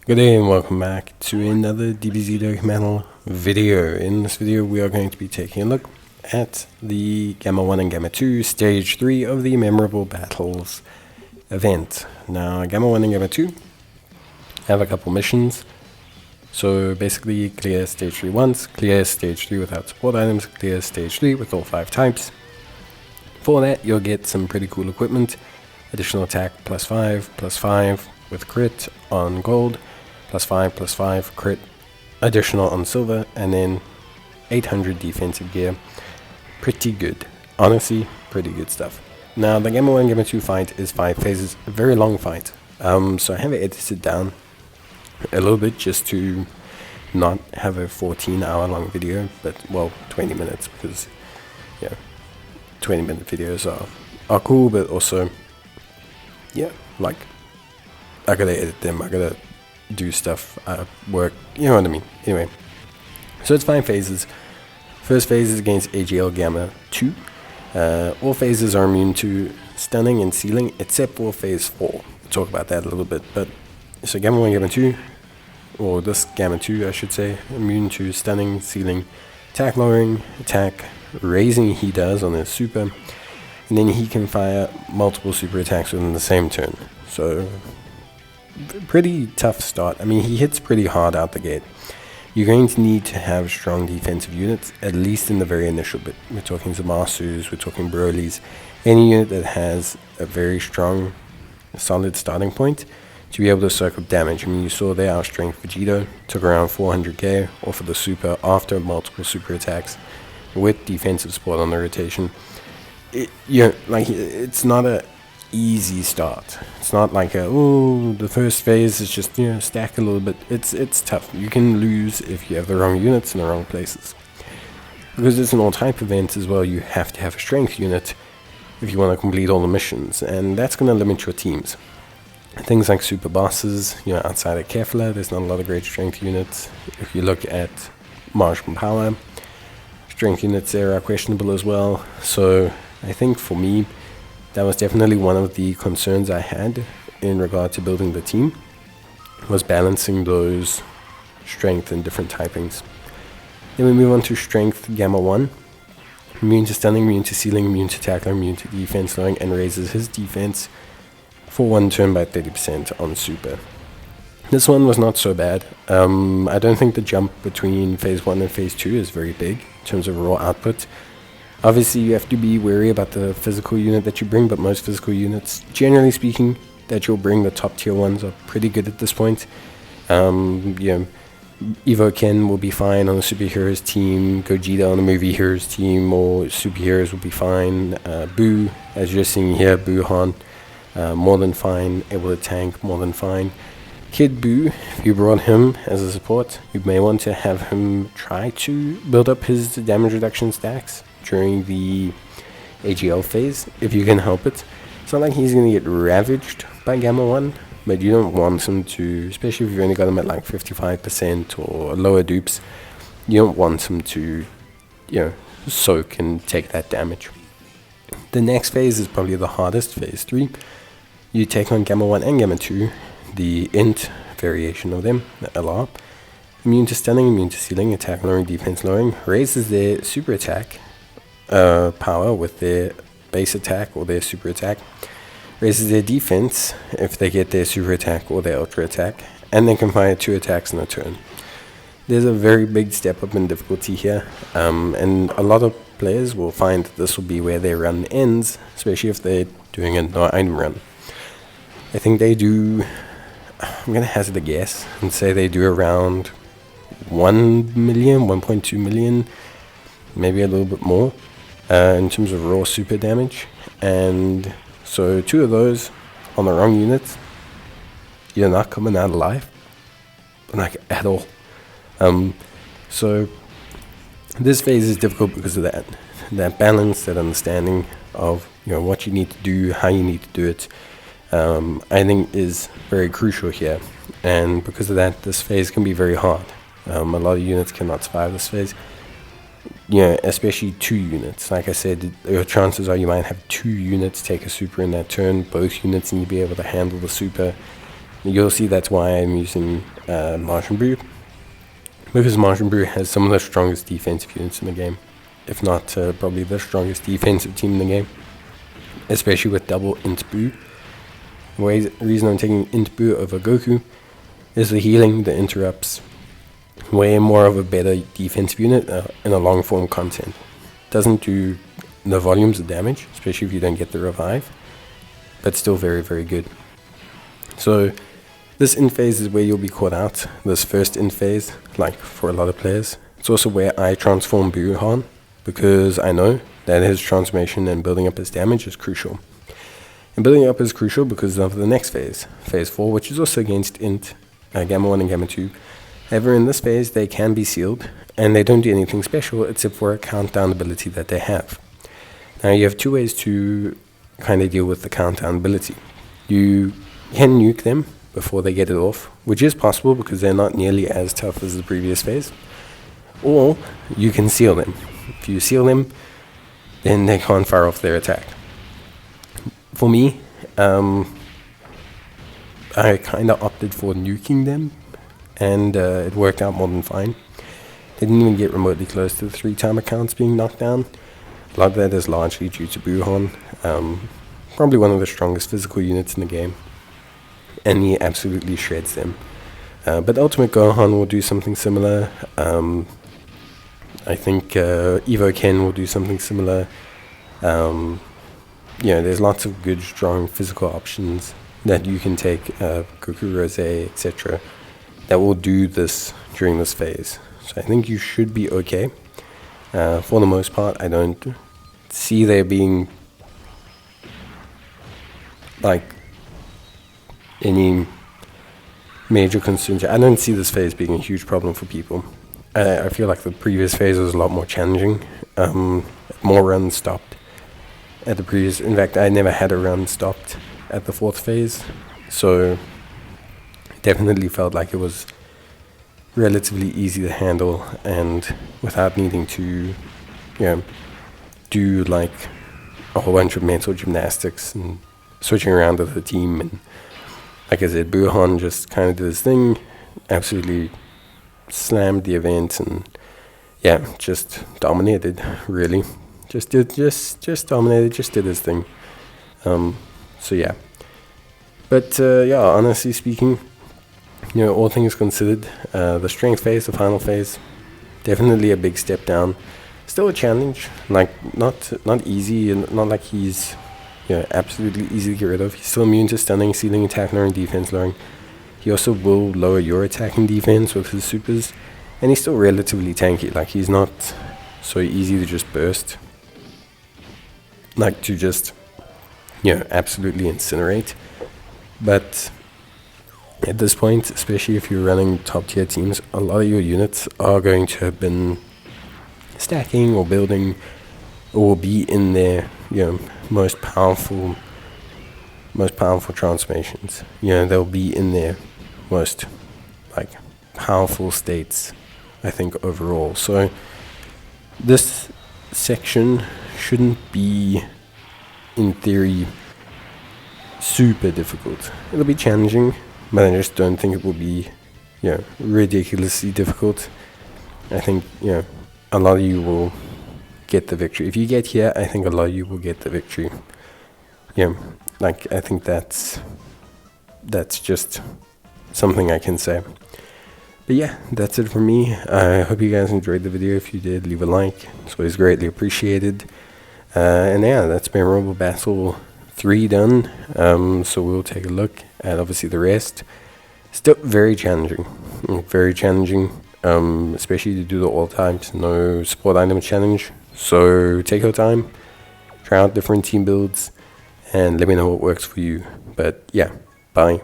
Good day and welcome back to another DBZ Dokkan video. In this video we are going to be taking a look at the Gamma 1 and Gamma 2 Stage 3 of the Memorable Battles event. Now Gamma 1 and Gamma 2 have a couple missions. So basically clear Stage 3 once, clear Stage 3 without support items, clear Stage 3 with all 5 types. For that you'll get some pretty cool equipment, additional attack +5/+5 with crit on gold, +5/+5 crit additional on silver, and then 800 defensive gear. Pretty good. Honestly, pretty good stuff. Now the Gamma 1 Gamma 2 fight is 5 phases, a very long fight. So I have it edited down a little bit just to not have a 14-hour long video, but well, 20 minutes, because yeah, 20-minute videos are cool, but also yeah, like I gotta edit them, I gotta do stuff, work, you know what I mean. Anyway, so it's 5 phases. First phase is against AGL Gamma 2. All phases are immune to stunning and sealing except for phase 4. We'll talk about that a little bit. But so Gamma 1 Gamma 2, or this Gamma 2 I should say, immune to stunning, sealing, attack lowering, attack raising he does on his super, and then he can fire multiple super attacks within the same turn. So pretty tough start. I mean, he hits pretty hard out the gate. You're going to need to have strong defensive units, at least in the very initial bit. We're talking Zamasus, we're talking Broly's, any unit that has a very strong, solid starting point to be able to soak up damage. I mean, you saw there our strength Vegito took around 400k off of the super after multiple super attacks with defensive support on the rotation. It's not a easy start. It's not like the first phase is just, stack a little bit. It's tough. You can lose if you have the wrong units in the wrong places. Because it's an all type event as well, you have to have a strength unit if you want to complete all the missions, and that's going to limit your teams. Things like super bosses, outside of Kefla, there's not a lot of great strength units. If you look at martial power, strength units there are questionable as well. So I think for me, that was definitely one of the concerns I had in regard to building the team, was balancing those strength and different typings. Then we move on to strength Gamma 1. Immune to stunning, immune to sealing, immune to tackler, immune to defense lowering, and raises his defense for 1 turn by 30% on super. This one was not so bad. I don't think the jump between phase 1 and phase 2 is very big in terms of raw output. Obviously, you have to be wary about the physical unit that you bring, but most physical units, generally speaking, that you'll bring, the top tier ones, are pretty good at this point. Evo Ken will be fine on the superheroes team, Gogeta on the movie heroes team, or superheroes will be fine. Boo, as you're seeing here, Buhan, more than fine, able to tank, more than fine. Kid Boo, if you brought him as a support, you may want to have him try to build up his damage reduction stacks during the AGL phase, if you can help it. It's not like he's going to get ravaged by Gamma 1, but you don't want him to, especially if you've only got him at like 55% or lower dupes, you don't want him to, soak and take that damage. The next phase is probably the hardest, phase 3. You take on Gamma 1 and Gamma 2, the INT variation of them, the LR. Immune to stunning, immune to sealing, attack lowering, defense lowering, raises their super attack power with their base attack or their super attack, raises their defense if they get their super attack or their ultra attack, and they can fire 2 attacks in a turn. There's a very big step up in difficulty here, and a lot of players will find that this will be where their run ends, especially if they're doing a no item run. I think they do, I'm going to hazard a guess and say they do around 1 million, 1.2 million, maybe a little bit more in terms of raw super damage. And so 2 of those on the wrong units, you're not coming out alive, like at all. So this phase is difficult because of that balance, that understanding of what you need to do, how you need to do it. I think is very crucial here, and because of that, this phase can be very hard. A lot of units cannot survive this phase, especially 2 units. Like I said, your chances are you might have 2 units take a super in that turn. Both units need to be able to handle the super You'll see that's why I'm using Martian Brew, because Martian Brew has some of the strongest defensive units in the game, if not probably the strongest defensive team in the game, especially with double Int Boo. The reason I'm taking Int Boo over Goku is the healing, the interrupts, way more of a better defensive unit in a long form content. Doesn't do the volumes of damage, especially if you don't get the revive, but still very, very good. So this int phase is where you'll be caught out, this first int phase, like for a lot of players. It's also where I transform Buhan, because I know that his transformation and building up his damage is crucial. And building up is crucial because of the next phase, phase 4, which is also against int, Gamma 1 and Gamma 2. However, in this phase, they can be sealed, and they don't do anything special except for a countdown ability that they have. Now, you have two ways to kind of deal with the countdown ability. You can nuke them before they get it off, which is possible because they're not nearly as tough as the previous phase. Or you can seal them. If you seal them, then they can't fire off their attack. For me, I kind of opted for nuking them, and it worked out more than fine. They didn't even get remotely close to the 3 timer counts being knocked down. A lot of that is largely due to Buhan, probably one of the strongest physical units in the game, and he absolutely shreds them. But Ultimate Gohan will do something similar. I think Evo Ken will do something similar. There's lots of good, strong physical options that you can take, Goku Rose, etc., that will do this during this phase. So I think you should be okay. For the most part, I don't see there being like any major concerns. I don't see this phase being a huge problem for people. I feel like the previous phase was a lot more challenging. More runs stopped at the previous. In fact, I never had a run stopped at the 4th phase, so it definitely felt like it was relatively easy to handle, and without needing to, do like a whole bunch of mental gymnastics and switching around with the team. And like I said, Buhan just kind of did his thing, absolutely slammed the event, and just dominated. Really, just dominated, just did his thing. Honestly speaking, all things considered, the strength phase, the final phase, definitely a big step down. Still a challenge, like not easy, and not like he's absolutely easy to get rid of. He's still immune to stunning, sealing, attack, lowering, defense lowering. He also will lower your attack and defense with his supers, and he's still relatively tanky. Like, he's not so easy to just burst, like to just absolutely incinerate. But at this point, especially if you're running top tier teams, a lot of your units are going to have been stacking or building, or will be in their most powerful transformations. They'll be in their most powerful states, I think, overall. So this section shouldn't be, in theory, super difficult. It'll be challenging, but I just don't think it will be ridiculously difficult. I think a lot of you will get the victory. If you get here, I think a lot of you will get the victory. I think that's just something I can say. But that's it for me. I hope you guys enjoyed the video. If you did, leave a like. It's always greatly appreciated. That's Memorable Battle 3 done. So we'll take a look at obviously the rest. Still very challenging. Especially to do the all times, no support item challenge. So take your time, try out different team builds, and let me know what works for you. But bye.